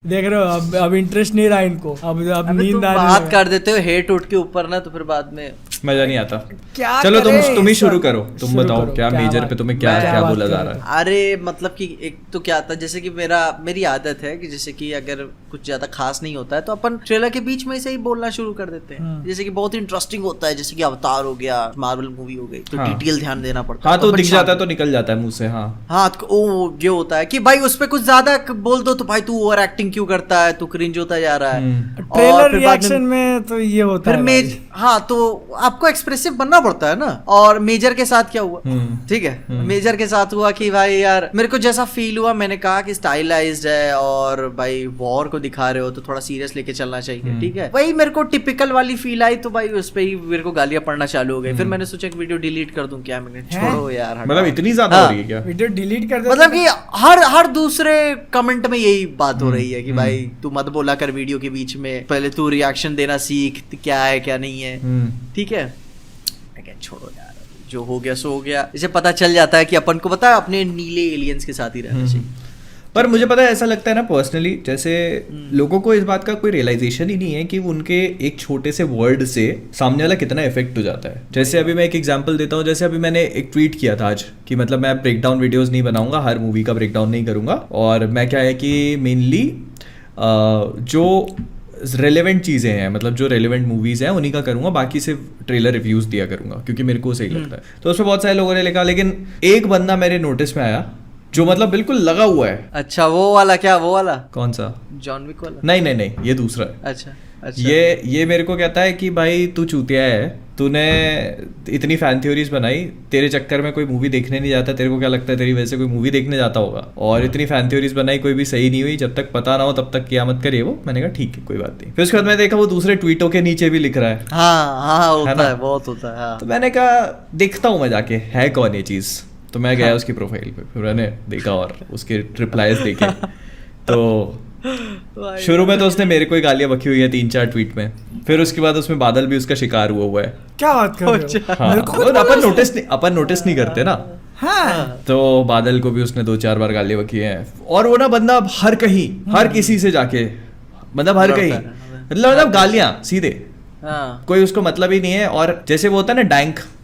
देख रहे हो अब इंटरेस्ट नहीं रहा इनको, अब नींद आ रही है। बात कर देते हो हेट उठ के ऊपर ना, तो फिर बाद में मजा नहीं आता। क्या चलो तुम ही करें? शुरू करो, तुम शुरू बताओ करो, क्या क्या मेजर बात- पे तुम्हें क्या क्या बात बोला जा करें? रहा है। अरे मतलब कि एक तो क्या था, जैसे कि मेरी आदत है कि जैसे कि अगर कुछ ज्यादा खास नहीं होता है तो अपन ट्रेलर के बीच में से ही बोलना शुरू कर देते हैं। जैसे कि बहुत इंटरेस्टिंग होता है, जैसे कि अवतार हो गया, मार्वल मूवी हो गई, तो हाँ। डिटेल ध्यान देना पड़ता हाँ है। तो अपन दिख जाता है शांत- तो निकल जाता है मुंह से। हाँ हाँ तो ओ ये होता है कि भाई उस पे कुछ ज्यादा बोल दो तो भाई तू ओवर एक्टिंग क्यों करता है, तू क्रिंज होता जा रहा है। और ट्रेलर फिर बाद रिएक्शन में तो ये होता फिर है मेज भाई। हाँ तो आपको एक्सप्रेसिव बनना पड़ता है ना। और मेजर के साथ क्या हुआ, ठीक है, मेजर के साथ हुआ कि भाई यार मेरे को जैसा फील हुआ, मैंने कहा कि स्टाइलाइज्ड है और भाई वॉर को दिखा रहे हो तो थोड़ा सीरियस लेके चलना चाहिए, ठीक है। वही मेरे को टिपिकल वाली फील आई तो भाई उस पे ही मेरे को गालियां पड़ना चालू हो गई। फिर मैंने सोचा कि वीडियो डिलीट कर दूं क्या, मैंने छोड़ो यार हटाओ। मतलब इतनी ज्यादा हो रही है क्या? वीडियो डिलीट कर दे मतलब कि हर दूसरे कमेंट में यही बात हो रही है कि भाई तू मत बोला कर वीडियो के बीच में, पहले तू रिएक्शन देना सीख, क्या है क्या नहीं है, ठीक है। मैं क्या छोड़ो यार, जो हो गया सो हो गया। इसे पता चल जाता है कि अपन को पता है अपने नीले एलियंस के साथ ही रहना चाहिए। पर मुझे पता है ऐसा लगता है ना पर्सनली, जैसे लोगों को इस बात का कोई रियलाइजेशन ही नहीं है कि उनके एक छोटे से वर्ड से सामने वाला कितना इफेक्ट हो जाता है। जैसे अभी मैं एक एग्जांपल देता हूँ, जैसे अभी मैंने एक ट्वीट किया था आज कि मतलब मैं ब्रेकडाउन वीडियोस नहीं बनाऊंगा, हर मूवी का ब्रेकडाउन नहीं करूंगा, और मैं क्या है कि मेनली जो रेलेवेंट चीज़ें हैं, मतलब जो रेलेवेंट मूवीज़ हैं उन्हीं का करूंगा, बाकी सिर्फ ट्रेलर रिव्यूज़ दिया करूंगा क्योंकि मेरे को सही लगता है। तो उसमें बहुत सारे लोगों ने लिखा, लेकिन एक बंदा मेरे नोटिस में आया जो मतलब बिल्कुल लगा हुआ है। अच्छा वो वाला, क्या वो वाला कौन सा? जॉन विक वाला? नहीं ये दूसरा है। अच्छा अच्छा। ये मेरे को कहता है कि भाई तू चूतिया है, तूने इतनी फैन थ्योरीज बनाई, तेरे चक्कर में कोई मूवी देखने नहीं जाता, तेरे को क्या लगता है तेरी वजह से कोई मूवी देखने जाता होगा, और इतनी फैन थ्योरीज बनाई कोई भी सही नहीं हुई, जब तक पता ना हो तब तक कियामत करे वो। मैंने कहा ठीक है कोई बात नहीं। फिर उसके बाद मैं देखा वो दूसरे ट्वीटों के नीचे भी लिख रहा है। हाँ होता ना? है, बहुत होता है। हाँ। तो मैंने कहा देखता हूँ मैं जाके है कौन ये चीज़। तो मैं गया उसकी प्रोफाइल पे, फिर मैंने देखा और उसके रिप्लाईज देखे। तो शुरू में तो उसने मेरे को ही गालियां बकी हुई है 3-4 ट्वीट में, फिर उसके बाद उसमें बादल भी उसका शिकार हुआ है। क्या बात कर रहे हो? हाँ, मेरे को और अपन नोटिस नहीं करते ना। हाँ तो बादल को भी उसने 2-4 बार गालियां बकी हैं, और वो ना बंदा हर कहीं हर किसी से जाके, मतलब हर कहीं मतलब गालियां सीधे, हाँ। कोई उसको मतलब ही नहीं है। और जैसे वो होता है ना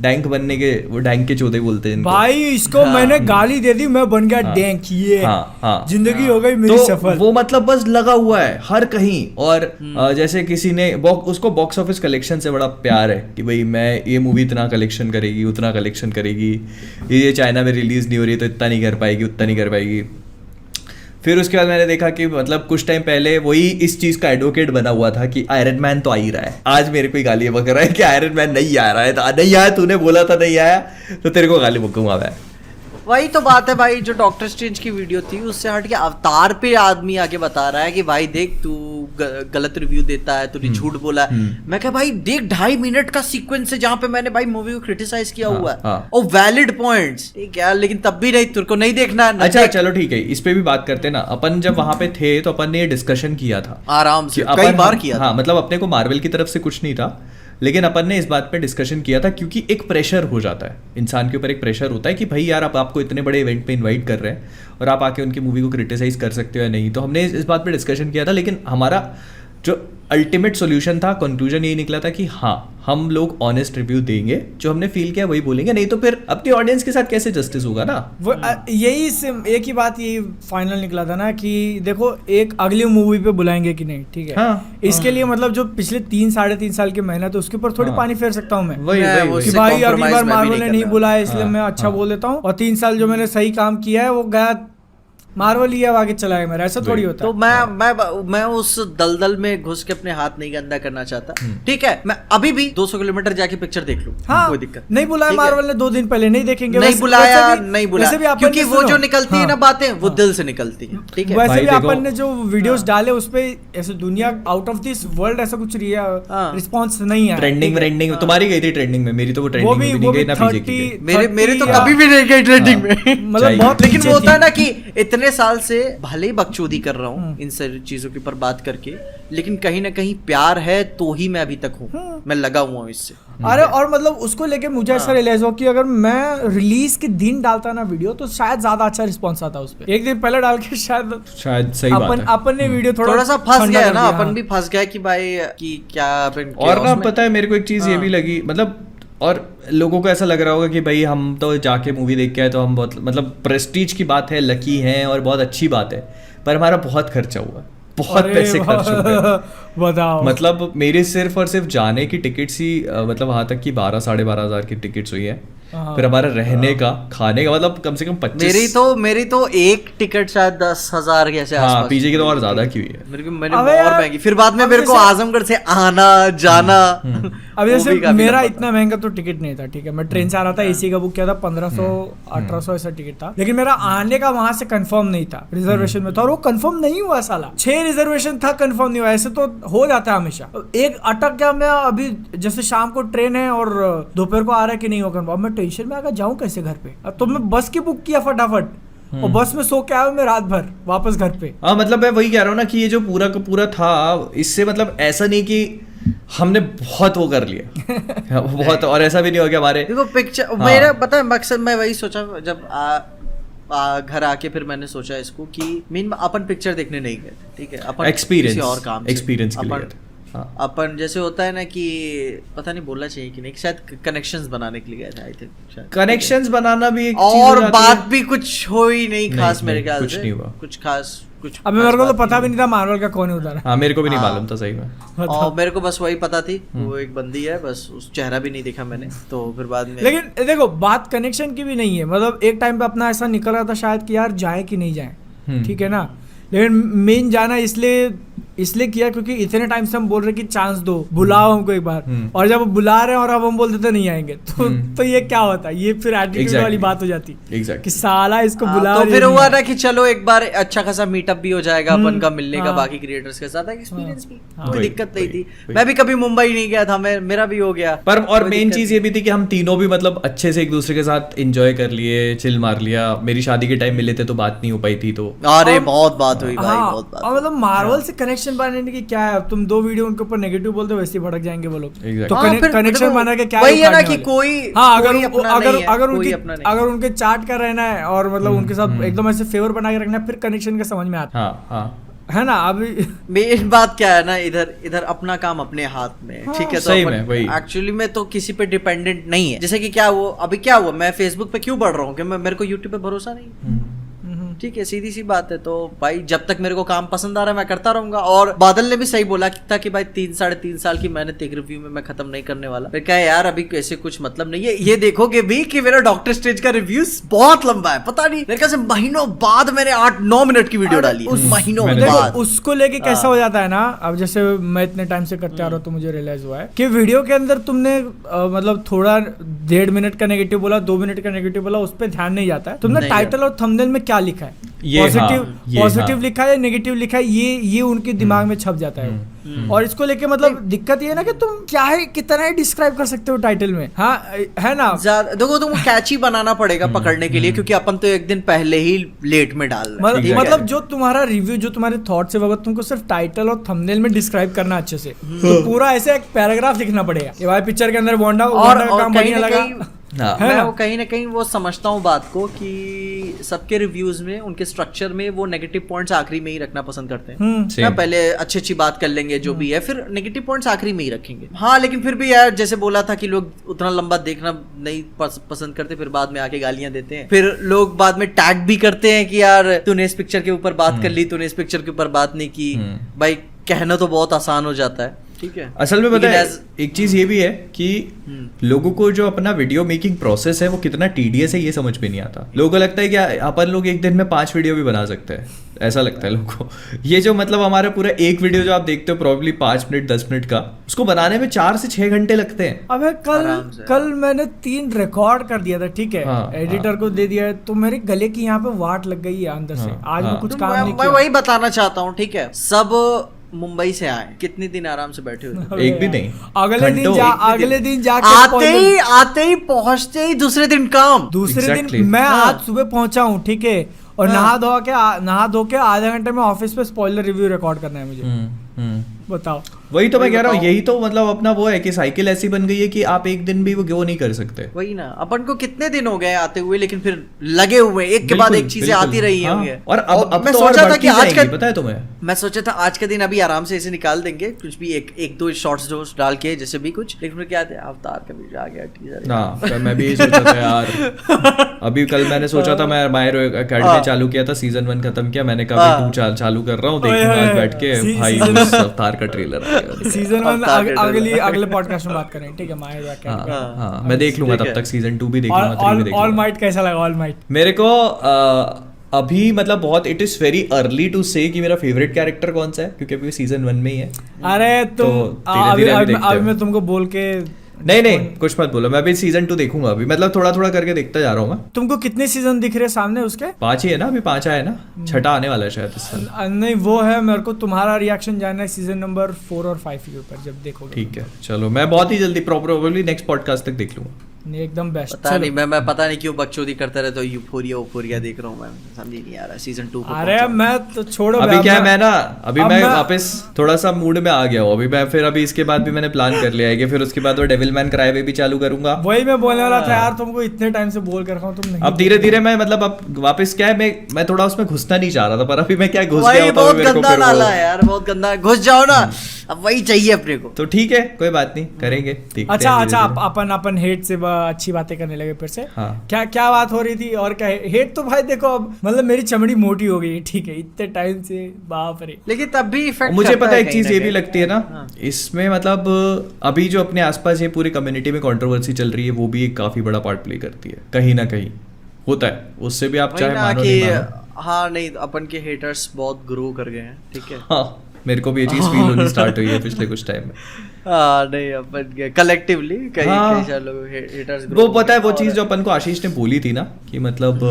डैंक बनने के, वो डैंक के चौधे बोलते हैं इनको। भाई इसको मैंने गाली दे दी, मैं बन गया डैंक, ये जिंदगी हो गई मेरी तो सफल। वो मतलब बस लगा हुआ है हर कहीं। और जैसे किसी ने उसको बॉक्स ऑफिस कलेक्शन से बड़ा प्यार है कि भाई मैं ये मूवी इतना कलेक्शन करेगी, उतना कलेक्शन करेगी, ये चाइना में रिलीज नहीं हो रही तो इतना नहीं कर पाएगी, उतना नहीं कर पाएगी। फिर उसके बाद मैंने देखा कि मतलब कुछ टाइम पहले वही इस चीज का एडवोकेट बना हुआ था कि आयरन मैन तो आ ही रहा है। आज मेरे को गाली बक रहा है कि आयरन मैन नहीं आ रहा है, तो नहीं आया, तूने बोला था नहीं आया तो तेरे को गाली बकूंगा मैं। वही तो बात है भाई, जो डॉक्टर स्ट्रेंज की वीडियो थी उससे हट के अवतार पे आदमी आके बता रहा है कि भाई देख तू गलत रिव्यू देता है, तूने झूठ बोला। मैं कहा भाई देख 2.5 मिनट का सीक्वेंस है जहाँ पे मैंने भाई मूवी को क्रिटिसाइज किया हुआ है और वैलिड पॉइंट्स, ठीक है, लेकिन तब भी नहीं, तेरे को नहीं देखना है। अच्छा चलो ठीक है, इस पे भी बात करते ना। अपन जब वहां पे थे तो अपन ने ये डिस्कशन किया था आराम से, कई बार किया था। हाँ मतलब अपने को मार्वल की तरफ से कुछ नहीं था, लेकिन अपन ने इस बात पे डिस्कशन किया था क्योंकि एक प्रेशर हो जाता है इंसान के ऊपर, एक प्रेशर होता है कि भाई यार आप आपको इतने बड़े इवेंट पे इनवाइट कर रहे हैं और आप आके उनकी मूवी को क्रिटिसाइज कर सकते हो या नहीं। तो हमने इस बात पे डिस्कशन किया था, लेकिन हमारा जो अल्टीमेट सॉल्यूशन था, कंक्लूजन यही निकला था कि हाँ हम लोग ऑनेस्ट रिव्यू देंगे, जो हमने फील किया वही बोलेंगे, नहीं तो फिर अपनी ऑडियंस के साथ कैसे जस्टिस होगा ना। वो यही एक ही बात यही फाइनल निकला था ना कि देखो एक अगली मूवी पे बुलाएंगे कि नहीं, ठीक है। हाँ, इसके लिए मतलब जो पिछले 3-3.5 साल की मेहनत है उसके ऊपर थोड़ी पानी फेर सकता हूँ मैं वही कि भाई अगली बार मार्वल ने नहीं बुलाया इसलिए मैं अच्छा बोल देता हूँ, और 3 साल जो मैंने सही काम किया है वो गया मार्वल ही अब आगे चला गया मेरा, ऐसा थोड़ी होता है। तो मैं उस दलदल में घुस के अपने हाथ नहीं गंदा करना चाहता, ठीक है। मैं अभी भी 200 किलोमीटर जाके पिक्चर देख लूं, हाँ, कोई दिक्कत नहीं। बुलाया मार्वल ने 2 दिन पहले, नहीं देखेंगे, नहीं बुलाया क्योंकि वो जो निकलती है ना बातें, वो दिल से निकलती है, ठीक है। वैसे भी अपन ने जो वीडियोस डाले उस पे ऐसे दुनिया आउट ऑफ दिस वर्ल्ड ऐसा कुछ रिस्पॉन्स नहीं है। ट्रेंडिंग तुम्हारी गई थी ट्रेंडिंग में, मेरी तो वो ट्रेंडिंग में भी नहीं गई ना, पीछे की मेरे तो कभी भी नहीं गई ट्रेंडिंग में, मतलब बहुत, लेकिन वो होता है ना कि इतने इतने साल से भले ही बकचोदी कर रहा हूँ इन सारी चीजों के ऊपर बात करके, लेकिन कहीं ना कहीं प्यार है तो ही मैं अभी तक हूँ, मैं लगा हुआ हूँ इससे। अरे और मतलब उसको लेके मुझे ऐसा रियलाइज हुआ कि अगर मैं रिलीज के दिन डालता ना वीडियो तो शायद ज्यादा अच्छा रिस्पॉन्स आता उस पे। एक दिन पहले डाल के शायद सही बात है। अपन ने वीडियो थोड़ा सा फंस गया ना, अपन भी फंस गया कि भाई कि क्या। और ना पता है मेरे को एक चीज ये भी लगी, मतलब और लोगों को ऐसा लग रहा होगा कि भाई हम तो जाके मूवी देख के आए तो हम बहुत, मतलब प्रेस्टीज की बात है, लकी हैं और बहुत अच्छी बात है, पर हमारा बहुत खर्चा हुआ, बहुत पैसे खर्च हो गए। बताओ, मतलब मेरे सिर्फ और सिर्फ जाने की टिकट्स ही मतलब वहां तक की 12-12,500 की टिकट्स हुई है, फिर हमारा रहने का, खाने का, मतलब कम से कम 25। मेरी तो एक टिकट शायद 10,000 के ऐसे आसपास। पीछे की तो और ज्यादा की हुई है। मैंने और महंगी, फिर बाद में मेरे को आजमगढ़ से आना जाना। अब जैसे मेरा इतना महंगा तो टिकट नहीं था, ठीक है, मैं ट्रेन से आ रहा था, एसी का बुक किया था, 1500-1800 ऐसा टिकट था, लेकिन मेरा आने का वहां से कंफर्म नहीं था, रिजर्वेशन में था और वो कंफर्म नहीं हुआ साला। 6 रिजर्वेशन था, कंफर्म नहीं हुआ। ऐसे तो हो जाता है हमेशा, एक अटक गया। मैं अभी जैसे शाम को ट्रेन है और दोपहर को आ रहा है कि नहीं होगा, अब मैं टेंशन में आकर जाऊं कैसे घर पे। अब तो मैं बस की बुक किया फटाफट और बस में सो के आया मैं रात भर वापस घर पे। हाँ, मतलब मैं वही कह रहा हूँ ना कि ये जो पूरा का पूरा था, इससे मतलब ऐसा नहीं कि हमने बहुत वो कर लिया बहुत, और ऐसा भी नहीं हो गया हमारे। देखो पिक्चर मेरा पता है मकसद, मैं वही सोचा जब घर आके फिर मैंने सोचा इसको कि मीन अपन पिक्चर देखने नहीं गए, ठीक है, अपन एक्सपीरियंस किसी और काम एक्सपीरियंस के लिए अपन जैसे होता है ना कि पता नहीं बोलना चाहिए कि नहीं, शायद कनेक्शंस बनाने के लिए गए थे, आई थिंक शायद कनेक्शंस बनाना भी एक और बात भी कुछ हो ही नहीं खास, मेरे ख्याल से कुछ नहीं हुआ, कुछ खास कुछ। अब मेरे को तो पता भी नहीं था मार्वल का कौन है उधर। हाँ, मेरे को भी नहीं मालूम था सही में। और मेरे को बस वही पता थी वो एक बंदी है, बस उस चेहरा भी नहीं देखा मैंने, तो फिर बाद में। लेकिन देखो बात कनेक्शन की भी नहीं है, मतलब एक टाइम पे अपना ऐसा निकल रहा था शायद कि यार जाए कि नहीं जाए, ठीक है ना, लेकिन मेन जाना इसलिए किया क्योंकि इतने टाइम से हम बोल रहे कि चांस दो, बुलाओ हमको एक बार, और जब बुला रहे हैं और अब हम बोल देते नहीं आएंगे तो ये क्या होता है, ये फिर एटीट्यूड वाली बात हो जाती कि साला इसको बुला। तो फिर हुआ ना कि चलो एक बार अच्छा खासा मीटअप भी हो जाएगा अपन का, मिलने का बाकी क्रिएटर्स के साथ, एक्सपीरियंस भी कोई दिक्कत नहीं थी। मैं भी कभी मुंबई नहीं गया था, मेरा भी हो गया। पर और मेन चीज ये भी थी कि हम तीनों भी मतलब अच्छे से एक दूसरे के साथ एंजॉय कर लिए, चिल मार लिया। मेरी शादी के टाइम मिले थे तो बात नहीं हो पाई थी, तो अरे बहुत बात हुई भाई, बहुत बात। और मतलब मार्वल से कनेक्शन बनाने की क्या है, तुम 2 वीडियो उनके ऊपर नेगेटिव बोलते हो वैसे ही भड़क जाएंगे वो लोग। तो कनेक्शन बना के क्या वही है ना कि कोई, हाँ, अगर उनके चार्ट का रहना है और मतलब उनके साथ एकदम ऐसे फेवर बना के रखना है, फिर कनेक्शन का समझ में आता है ना। अभी मेन बात क्या है ना, इधर अपना काम अपने हाथ में, ठीक है, तो एक्चुअली में तो किसी पे डिपेंडेंट नहीं है। जैसे कि क्या हुआ, मैं फेसबुक पे क्यों बढ़ रहा हूँ कि मेरे को यूट्यूब पे भरोसा नहीं, ठीक है, सीधी सी बात है। तो भाई जब तक मेरे को काम पसंद आ रहा है मैं करता रहूंगा। और बादल ने भी सही बोला था कि भाई 3-3.5 साल की मेहनत एक रिव्यू में मैं खत्म नहीं करने वाला। फिर क्या यार, अभी ऐसे कुछ मतलब नहीं है। ये देखोगे भी कि मेरा डॉक्टर स्ट्रेंज का रिव्यू बहुत लंबा है, पता नहीं मेरे ख्याल से महीनों बाद मैंने 8-9 मिनट की वीडियो डाली है, महीनों बाद। उसको लेके कैसा हो जाता है ना, अब जैसे मैं इतने टाइम से करते आ रहा हूँ तो मुझे रियलाइज हुआ है कि वीडियो के अंदर तुमने मतलब थोड़ा 1.5 मिनट का नेगेटिव बोला, 2 मिनट का नेगेटिव बोला, उस पर ध्यान नहीं जाता है। तुमने टाइटल और थंबनेल में क्या लिखा है, पॉजिटिव लिखा है, नेगेटिव लिखा है, ये उनके दिमाग में छप जाता है। और इसको लेके मतलब दिक्कत ये है ना कि तुम क्या है कितना ही डिस्क्राइब कर सकते हो टाइटल में, हाँ है ना। देखो तुमको कैची बनाना पड़ेगा पकड़ने के लिए, क्योंकि अपन तो एक दिन पहले ही लेट में डाल रहे हैं। मतलब जो तुम्हारा रिव्यू, जो तुम्हारे थॉट्स है, तुमको सिर्फ टाइटल और थंबनेल में डिस्क्राइब करना अच्छे से, तो पूरा ऐसे एक पैराग्राफ लिखना पड़ेगा कि भाई पिक्चर के अंदर वांडा का काम बढ़िया लगा। मैं वो कहीं ना कहीं वो समझता हूँ बात को कि सबके रिव्यूज में, उनके स्ट्रक्चर में वो नेगेटिव पॉइंट्स आखिरी में ही रखना पसंद करते हैं। पहले अच्छी बात कर लेंगे जो भी है, फिर नेगेटिव पॉइंट्स आखिरी में ही रखेंगे। हाँ, लेकिन फिर भी यार जैसे बोला था कि लोग उतना लंबा देखना नहीं पसंद करते, फिर बाद में आके गालियां देते हैं। फिर लोग बाद में टैग भी करते हैं कि यार तूने इस पिक्चर के ऊपर बात कर ली, तूने इस पिक्चर के ऊपर बात नहीं की। भाई कहना तो बहुत आसान हो जाता है, ठीक है। असल में पता है एक चीज ये भी है कि लोगों को जो अपना वीडियो मेकिंग प्रोसेस है वो कितना टीडियस है ये समझ में नहीं आता। लोगों को लगता है कि अपन लोग एक दिन में 5 वीडियो भी बना सकते हैं, ऐसा लगता है लोगों को। ये जो मतलब हमारा पूरा एक वीडियो जो आप देखते हो प्रॉब्ली 5 मिनट 10 मिनट का, उसको बनाने में 4 से 6 घंटे लगते हैं। अबे कल मैंने 3 रिकॉर्ड कर दिया था, ठीक है, एडिटर को दे दिया है, तो मेरे गले की यहाँ पे वाट लग गई है अंदर से। आज मैं कुछ काम नहीं किया। मैं वही बताना चाहता हूँ, ठीक है, सब मुंबई से आए, कितने दिन आराम से बैठे हुए, एक भी नहीं, अगले दिन जाके आते ही पहुंचते ही दूसरे दिन काम, दिन मैं आज सुबह पहुंचा हूँ, ठीक है, और नहा धो के आधे घंटे में ऑफिस पे स्पॉइलर रिव्यू रिकॉर्ड करना है मुझे। बताओ, वही तो मैं कह रहा हूँ, यही तो मतलब अपना वो है कि साइकिल ऐसी बन गई है कि आप एक दिन भी वो नहीं कर सकते। वही ना, अपन को कितने दिन हो गए आते हुए, लेकिन फिर लगे हुए एक के बाद एक चीजें आती रही हाँ। होंगी। और अब मैं तो सोचा और था कि बढ़ती आज जाएंगी, का पता है तुम्हें, मैं सोचा था आज के दिन अभी आराम से इसे निकाल देंगे, कुछ भी एक दो शॉर्ट्स जोश डाल के जैसे भी कुछ, लेकिन फिर क्या थे अवतार का भी आ गया टीजर। हाँ मैं भी यही सोचा था यार। अभी कल मैंने सोचा था, मैं माय हीरो एकेडमी चालू किया था, सीजन 1 खत्म किया, मैंने कहा 2 चालू कर रहा हूँ, देखूंगा आज बैठ के, भाई उस अवतार का ट्रेलर आ गया। सीजन 1 अगले पॉडकास्ट में बात करेंगे, ठीक है? My hero academy. हाँ मैं देख लूंगा तब तक, सीजन 2 भी देख लूंगा, 3 भी देख लूंगा। ऑल माइट कैसा लगा? ऑल माइट मेरे को अभी मतलब बहुत it is very early to say कि मेरा फेवरेट कैरेक्टर कौन सा है, क्योंकि अभी सीजन 1 में ही है। अरे तुम अभी मैं तुमको बोल के नहीं कुछ मत बोलो, मैं अभी सीजन 2 देखूंगा, अभी मतलब थोड़ा थोड़ा करके देखता जा रहा हूँ मैं। तुमको कितने सीजन दिख रहे सामने उसके? 5 ही है ना, अभी 5 आया ना, 6ठा आने वाला है शायद इस साल। नहीं वो है, मेरे को तुम्हारा रिएक्शन जानना है सीजन नंबर 4 और 5 के ऊपर जब देखोगे। ठीक है चलो, मैं बहुत ही जल्दी प्रोबेबली नेक्स्ट पॉडकास्ट तक देख लूंगा। नहीं एकदम बेस्ट। पता नहीं मैं पता नहीं क्यों बकचोदी करता रहता हूँ, यूफोरिया देख रहा हूँ मैं, समझ नहीं आ रहा सीजन 2 को। अरे मैं तो छोड़ो, अभी क्या है, मैं वापस थोड़ा सा मूड में आ गया हूँ अभी मैं, फिर अभी इसके बाद भी मैंने प्लान कर लिया है कि फिर उसके बाद वो डेविल मैन क्राई बेबी चालू करूंगा। वही मैं बोलने वाला था यार, तुमको इतने टाइम से बोल कर रहा हूँ, तुम नहीं। अब धीरे धीरे मैं मतलब अब वापस क्या है, मैं थोड़ा उसमें घुसना नहीं चाह रहा था, पर अभी मैं क्या घुस गया हूँ, बहुत गंदा नाला है यार, बहुत गंदा, घुस जाओ ना, अब वही चाहिए अपने को। तो ठीक है कोई बात नहीं, करेंगे। अच्छा अपन हेट से अच्छी बातें करने लगे फिर से। हाँ। क्या बात हो रही थी? और क्या हेट तो भाई देखो, अब मतलब मेरी चमड़ी मोटी हो गई, ठीक है, इतने टाइम से, बाप रे। लेकिन तब भी इफेक्ट मुझे पता है एक चीज ये भी लगती है ना इसमें, मतलब अभी जो अपने आसपास ये पूरी कम्युनिटी में कंट्रोवर्सी चल रही है, वो भी एक काफी बड़ा पार्ट प्ले करती है, कहीं ना कहीं होता है, उससे भी आप चाहे मानो नहीं मानो। हाँ नहीं, अपन के हेटर्स बहुत ग्रो कर गए हैं, ठीक है। हाँ मेरे को भी ये चीज फील होनी स्टार्ट हुई है पिछले कुछ टाइम में। नहीं अपन कलेक्टिवली कई लोग हेटर्स, वो पता है वो चीज जो अपन को आशीष ने बोली थी ना कि मतलब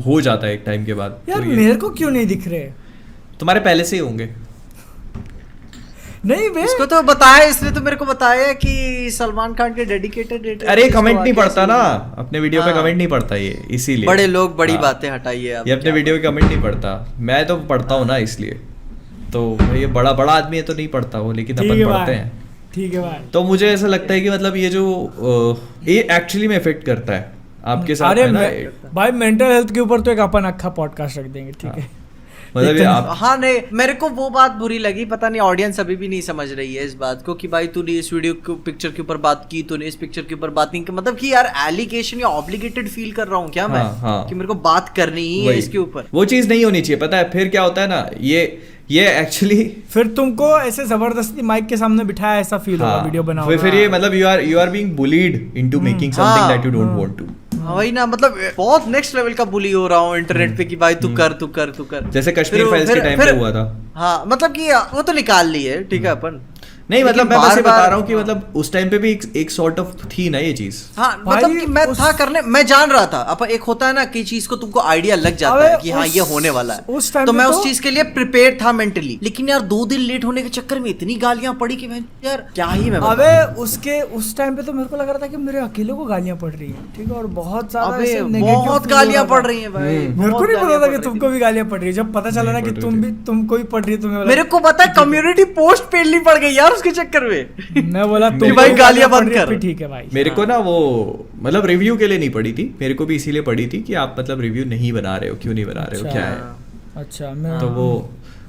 हो जाता है एक टाइम के बाद। यार तो मेरे को क्यों नहीं दिख रहे? तुम्हारे पहले से ही होंगे। नहीं वे इसको तो बताया, इसने तो मेरे को बताया कि सलमान खान के डेडिकेटेड। अरे कमेंट नहीं पढ़ता ना अपने वीडियो पे, कमेंट नहीं पढ़ता ये, इसीलिए बड़े लोग बड़ी बातें हटाइए, ये अपने वीडियो पे कमेंट नहीं पढ़ता, मैं तो पढ़ता हूँ ना, इसलिए तो ये बड़ा आदमी है तो नहीं पढ़ता वो, लेकिन अपन पढ़ते हैं। ठीक है भाई। तो मुझे ऐसा लगता है कि मतलब ये जो ये एक्चुअली में इफेक्ट करता है आपके साथ। अरे भाई मेंटल हेल्थ के ऊपर तो एक अपन अक्खा पॉडकास्ट रख देंगे, ठीक है? मतलब आप हाँ नहीं, मेरे को वो बात बुरी लगी, पता नहीं ऑडियंस अभी भी नहीं समझ रही है इस बात को कि भाई तूने इस वीडियो को पिक्चर के ऊपर बात की, तूने इस पिक्चर के ऊपर बात नहीं की, मतलब कि यार एलिगेशन या ऑब्लिगेटेड फील कर रहा हूँ क्या मैं? कि मेरे को बात करनी ही है इसके ऊपर। वो चीज नहीं होनी चाहिए, पता है फिर क्या होता है ना, ये एक्चुअली फिर तुमको ऐसे जबरदस्ती माइक के सामने बिठाया ऐसा फील होगा वीडियो बनाओ, फिर ये मतलब you are being bullied into making something that you don't want to. वही ना, मतलब बहुत नेक्स्ट लेवल का बुली हो रहा हूँ इंटरनेट पे कि भाई तू कर, जैसे कश्मीर फाइल्स के टाइम पे हुआ था। हाँ मतलब कि वो तो निकाल ली है, ठीक है अपन, नहीं मतलब मैं बस ये बता रहा हूँ कि मतलब उस टाइम पे भी एक सॉर्ट ऑफ थी ना ये चीज। हाँ मतलब कि मैं था करने, मैं जान रहा था, अपन एक होता है ना कि चीज को तुमको आइडिया लग जाता है कि हाँ ये होने वाला है, तो मैं उस चीज के लिए प्रिपेयर था मेंटली, लेकिन यार 2 दिन लेट होने के चक्कर में इतनी गालियां पड़ी कि मैं यार क्या ही मैं। अबे उसके उस टाइम पे तो मेरे को लग रहा था कि मेरे अकेले को गालियां पड़ रही है, ठीक है, और बहुत ज्यादा बहुत गालियां पड़ रही है भाई। मेरे को नहीं पता था कि तुमको भी गालियां पड़ रही है, जब पता चला ना कि तुमको भी पड़ रही है, तुम्हें मेरे को पता है कम्युनिटी पोस्ट पेडली पड़ गई यार उसके चक्कर में। मैं बोला तुम भाई गालियां बंद कर, ठीक है भाई। मेरे को ना वो मतलब रिव्यू के लिए नहीं पड़ी थी, मेरे को भी इसीलिए पड़ी थी कि आप मतलब रिव्यू नहीं बना रहे हो, क्यों नहीं बना रहे हो, क्या है। अच्छा तो वो,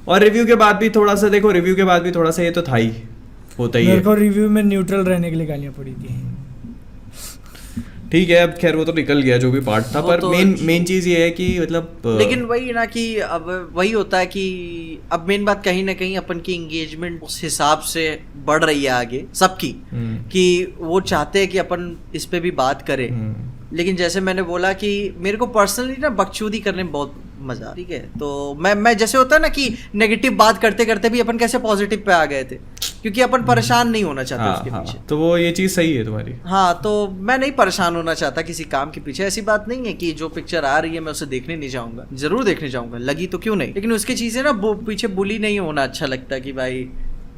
और रिव्यू के बाद भी थोड़ा सा देखो, रिव्यू के बाद भी थोड़ा सा ये तो था ही, होता ही है। मेरे को रिव्यू में न्यूट्रल रहने के लिए गालियां पड़ी थी। ठीक है, अब खैर वो तो निकल गया जो भी पार्ट था, पर तो मेन चीज ये है कि मतलब लेकिन वही ना कि अब वही होता है कि अब मेन बात कहीं ना कहीं अपन की एंगेजमेंट उस हिसाब से बढ़ रही है आगे सबकी, कि वो चाहते हैं कि अपन इस पे भी बात करें। लेकिन जैसे मैंने बोला कि मेरे को पर्सनली ना बकचोदी करने में बहुत मजा, ठीक है, तो मैं जैसे होता है ना कि नेगेटिव बात करते करते भी अपन कैसे पॉजिटिव पे आ गए थे, क्योंकि अपन परेशान नहीं होना चाहते उसके पीछे। तो वो ये चीज सही है तुम्हारी। हाँ तो मैं नहीं परेशान होना चाहता किसी काम के पीछे, ऐसी बात नहीं है कि जो पिक्चर आ रही है मैं उसे देखने नहीं जाऊंगा, जरूर देखने जाऊंगा, लगी तो क्यों नहीं, लेकिन उसकी चीजें ना पीछे बुली नहीं होना अच्छा लगता कि भाई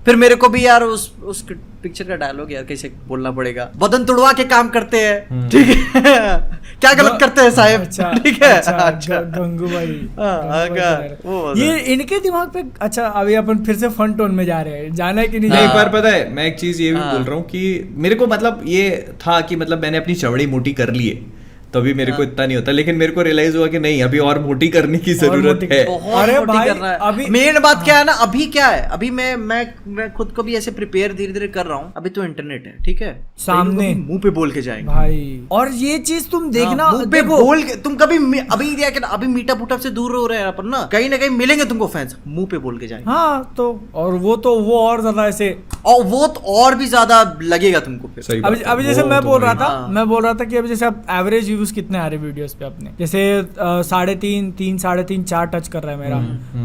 फिर मेरे को भी यार उस पिक्चर का डायलॉग यार कैसे बोलना पड़ेगा, बदन तुड़वा के काम करते हैं, ठीक है क्या गलत करते हैं साहब, अच्छा, ठीक है। अच्छा, गंगूबाई ये इनके दिमाग पे। अच्छा अभी अपन फिर से फन टोन में जा रहे हैं, जाना है कि नहीं? नहीं पर पता है मैं एक चीज ये भी बोल रहा हूँ कि मेरे को मतलब ये था कि मतलब मैंने अपनी चमड़ी मोटी कर ली है तभी मेरे को इतना नहीं होता, लेकिन मेरे को रियलाइज हुआ कि नहीं अभी और मोटी करने की जरूरत है। अरे भाई अभी मेन बात क्या है ना, अभी क्या है, अभी मैं खुद को भी ऐसे प्रिपेयर धीरे धीरे कर रहा हूँ। अभी तो इंटरनेट है, ठीक है, सामने मुंह पे बोल के जाएंगे भाई। और ये चीज तुम देखना, मुंह पे बोल के तुम कभी अभी क्या कहना, अभी मीटअप उटअप से दूर हो रहे हैं अपन ना, कहीं ना कहीं मिलेंगे तुमको फैंस, मुंह पे बोल के जाएंगे। हाँ तो और वो और ज्यादा ऐसे, और वो तो और भी ज्यादा लगेगा तुमको फिर। अभी जैसे मैं बोल रहा था कि अभी जैसे अब एवरेज व्यूज कितने आ रहे वीडियोस पे अपने, जैसे 3.5 4 टच कर रहा है मेरा,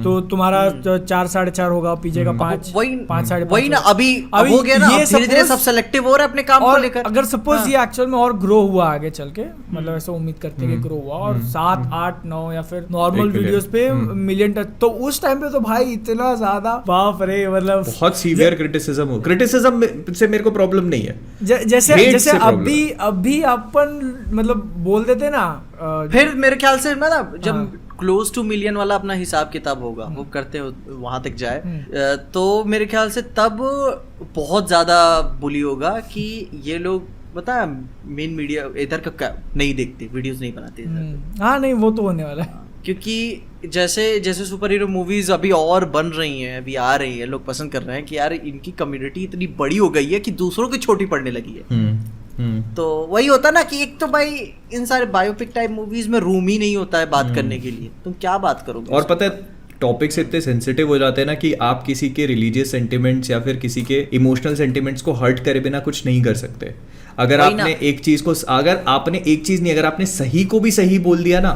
तो तुम्हारा 4 4.5 होगा, पीछे का 5 5 वही ना, अभी हो गया ना, धीरे धीरे सब सेलेक्टिव हो रहा है अपने काम को लेकर। अगर सपोज ये एक्चुअल में और ग्रो हुआ आगे चल के, मतलब ऐसा उम्मीद करते हैं कि ग्रो हुआ और 7 8 9 या फिर नॉर्मल वीडियोस पे मिलियन टच, तो उस टाइम पे तो भाई इतना ज्यादा बाप रे, मतलब बहुत सीवियर क्रिटिसिज्म से मेरे को प्रॉब्लम नहीं है। जैसे अभी अपन मतलब बोल देते ना, फिर मेरे ख्याल से मतलब जब क्लोज टू मिलियन वाला अपना हिसाब किताब होगा, वो करते वहां तक जाए, तो मेरे ख्याल से तब बहुत ज्यादा बुली होगा कि ये लोग बता मेन मीडिया इधर का नहीं देखते, वीडियोस नहीं बनाते। हाँ नहीं वो तो होने वाला है, क्योंकि जैसे सुपर हीरो मूवीज अभी और बन रही हैं, अभी आ रही है, लोग पसंद कर रहे हैं कि यार इनकी कम्युनिटी इतनी बड़ी हो गई है कि दूसरों की छोटी पड़ने लगी है। तो वही होता ना कि एक तो भाई इन सारे बायोपिक टाइप मूवीज में रूम ही नहीं होता है बात करने के लिए, तुम क्या बात करोगे। और पता है टॉपिक्स इतने सेंसिटिव हो जाते हैं ना कि आप किसी के रिलीजियस सेंटिमेंट्स या फिर किसी के इमोशनल सेंटिमेंट्स को हर्ट करे बिना कुछ नहीं कर सकते। अगर आपने एक चीज को, अगर आपने एक चीज नहीं, अगर आपने सही को भी सही बोल दिया ना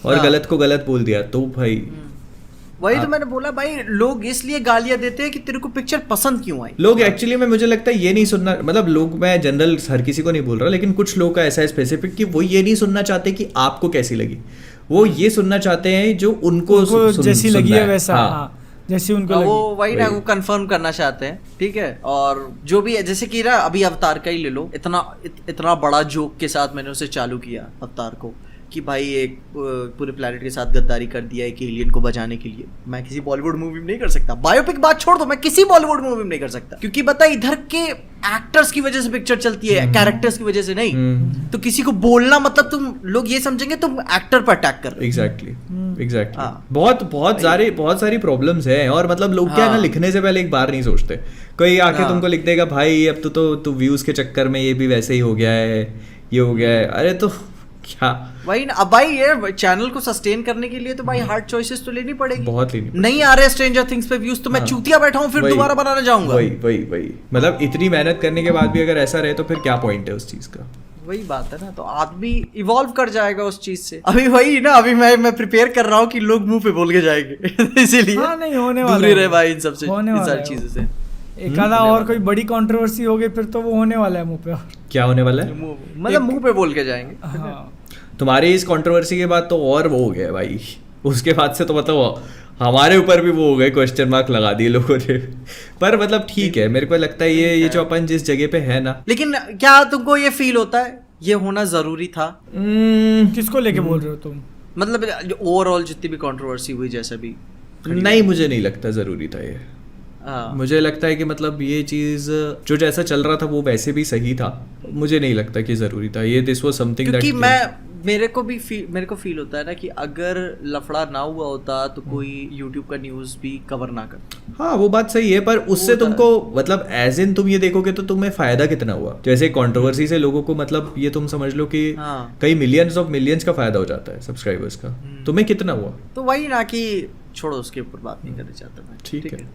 और गलत को गलत बोल दिया तो भाई वही तो मैंने बोला भाई, लोग इसलिए गालियां देते हैं कि तेरे को पिक्चर पसंद क्यों आई। लोग एक्चुअली में मुझे लगता है ये नहीं सुनना, मतलब लोग, मैं जनरल हर किसी को नहीं बोल रहा, लेकिन कुछ लोग का ऐसा है स्पेसिफिक कि वो ये नहीं सुनना चाहते कि आपको कैसी लगी, वो ये सुनना चाहते हैं जो उनको जैसी लगी है वैसा। हाँ। जैसे उनको वो वही ना, वो कंफर्म करना चाहते हैं, ठीक है। और जो भी है, जैसे कि ना अभी अवतार का ही ले लो, इतना बड़ा जोक के साथ मैंने उसे चालू किया अवतार को कि भाई एक पूरे प्लेनेट के साथ गद्दारी कर दिया एक एलियन को बचाने के लिए। मैं किसी बॉलीवुड मूवी में नहीं कर सकता, बायोपिक बात छोड़ दो, मैं किसी बॉलीवुड मूवी में नहीं कर सकता, क्योंकि बता इधर के एक्टर्स की वजह से पिक्चर चलती है, कैरेक्टर्स की वजह से नहीं। तो किसी को बोलना मतलब तुम लोग ये समझेंगे तुम एक्टर पर अटैक कर रहे हो। एग्जैक्टली बहुत सारी प्रॉब्लम्स हैं। और मतलब लोग क्या है ना, लिखने से पहले एक बार नहीं सोचते। कोई आके तुमको लिख देगा भाई अब तो व्यूज के चक्कर में ये भी वैसे ही हो गया है, ये हो गया है। अरे तो क्या वही ना, अब भाई ये चैनल को सस्टेन करने के लिए तो भाई हार्ड चॉइसेस तो लेनी पड़ेगी, बहुत लेनी पड़ेगी। नहीं आ रहे स्ट्रेंजर थिंग्स पे व्यूज तो मैं चूतिया बैठा हूँ, फिर दोबारा बनाने जाऊंगा। वही मतलब इतनी मेहनत करने के बाद भी अगर ऐसा रहे तो फिर क्या पॉइंट है उस चीज का। वही बात है ना, तो आदमी इवॉल्व कर जाएगा उस चीज से। अभी वही ना, अभी मैं प्रिपेयर कर रहा हूँ कि लोग मुंह पे बोल के जाएंगे इसीलिए नहीं होने वाला, दूर ही रहे भाई इन सबसे, इन सारी चीजों से। एक आधा और कोई बड़ी कंट्रोवर्सी हो गई फिर तो वो होने वाला है मुंह पे। क्या होने वाला है? मतलब मुंह पे बोल के जाएंगे। हाँ। तुम्हारी इस कंट्रोवर्सी के बाद तो और वो हो गया भाई, उसके बाद से तो मतलब हमारे ऊपर भी वो हो गए, क्वेश्चन मार्क लगा दिए लोगों ने। पर मतलब ठीक है, मेरे को लगता है ये जो अपन जिस जगह पे है ना। लेकिन क्या तुमको ये फील होता है ये होना जरूरी था? किसको लेके बोल रहे हो तुम? मतलब ओवरऑल जितनी भी कंट्रोवर्सी हुई, जैसा भी। नहीं, मुझे नहीं लगता जरूरी था ये। मुझे लगता है कि मतलब ये चीज जो जैसा चल रहा था वो वैसे भी सही था। मुझे नहीं लगता कि जरूरी था ये, दिस वाज समथिंग दैट, क्योंकि मेरे को फील होता है ना कि अगर लफड़ा ना हुआ होता तो कोई YouTube का न्यूज़ भी कवर ना करता। हाँ वो बात सही है, पर उससे तुमको मतलब एज इन तुम ये देखोगे तो तुम्हें फायदा कितना हुआ। जैसे कंट्रोवर्सी से लोगों को मतलब ये तुम समझ लो कि कई मिलियंस का फायदा हो जाता है सब्सक्राइबर्स का, तुम्हें कितना हुआ? तो वही ना कि छोड़ो, उसके ऊपर बात नहीं करना चाहता मैं। ठीक है।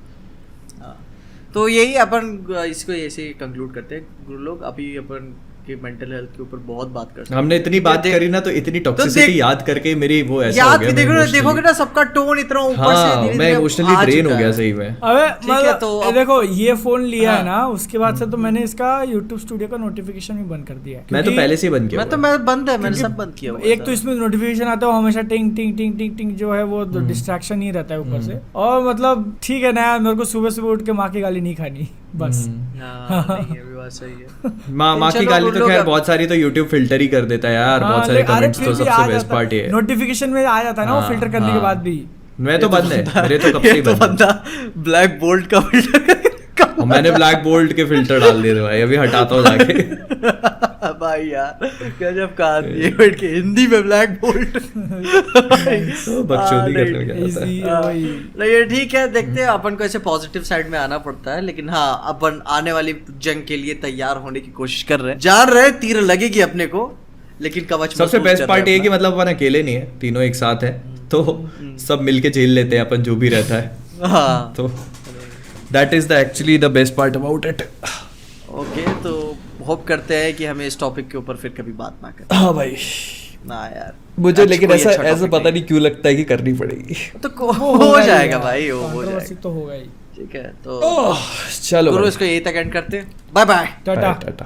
तो यही अपन इसको ऐसे कंक्लूड करते हैं गुरु लोग। अभी अपन के मेंटल हेल्थ के ऊपर बहुत बात कर सकते हैं। हमने इतनी बात करी ना, तो इतनी टॉक्सिसिटी याद करके मेरी वो ऐसा हो याद गया, की देखोगे ना सबका टोन इतना ऊपर से हाँ धीरे-धीरे मैं इमोशनली आ ड्रेन चुका हो गया है। सही में। अबे ठीक है, मतलब तो अब- देखो ये फोन लिया है हाँ। ना, उसके बाद से तो मैंने इसका YouTube स्टूडियो का नोटिफिकेशन भी बंद कर दिया है। मैं तो क्योंकि पहले से ही बंद किया मैं तो हुआ मैं बंद है, मैंने सब बंद किया हुआ एक तो था। इसमें नोटिफिकेशन आता है वो हमेशा टिंग टिंग टिंग टिंग टिंग जो है वो डिस्ट्रैक्शन ही रहता है ऊपर से। और मतलब ठीक है ना यार, मेरे को सुबह सुबह उठ के माँ की गाली नहीं खानी बस। हाँ, नहीं, ये भी बात सही है। माँ की चलो, गाली उन तो लोग खैर अब- बहुत सारी तो YouTube फिल्टर ही कर देता है यार, बहुत सारे कमेंट्स तो सबसे बेस्ट पार्ट ये है। नोटिफिकेशन में आ जाता है ना वो हाँ, फिल्टर करने के हाँ। बाद भी। मैं तो बंद है, मेरे तो कब से ये ही तो बंद है। बंदा ब्लैक बोल्ट का फिल्टर और मैंने ब्लैक बोल्ट के फिल्टर डाल दिए थे भाई, अभी हटाता हूँ जाके। भाई यार गजब का आदमी है, बैठ के हिंदी में ब्लैक बोल्ट। तो बकचोदी करने लग जाता है। Easy, वही। नहीं ये ठीक है, देखते हैं अपन को ऐसे पॉजिटिव साइड में आना पड़ता है, लेकिन हाँ अपन आने वाली जंग के लिए तैयार होने की कोशिश कर रहे हैं, जान रहे हैं तीर लगेगी अपने को, लेकिन कवच सबसे मजबूत बेस्ट कर पार्ट रहे ये हैं कि मतलब अपन अकेले नहीं है, तीनों एक साथ है, तो सब मिलके झेल लेते हैं अपन जो भी रहता है। अपना। हाँ तो that is the actually the best part about it. Okay, तो होप करते हैं कि हमें इस टॉपिक के ऊपर फिर कभी बात ना करें। हाँ भाई, ना यार मुझे आज लेकिन कोई ऐसा अच्छा ऐसा topic पता नहीं क्यों लगता है कि करनी पड़ेगी। तो वो हो होगा ही जाएगा यार, भाई, वो हो controversy जाएगा। तो होगा ही। ठीक है, तो चलो गुरु भाई। इसको यही तक एंड करते हैं। Bye bye. टाटा। टाटा।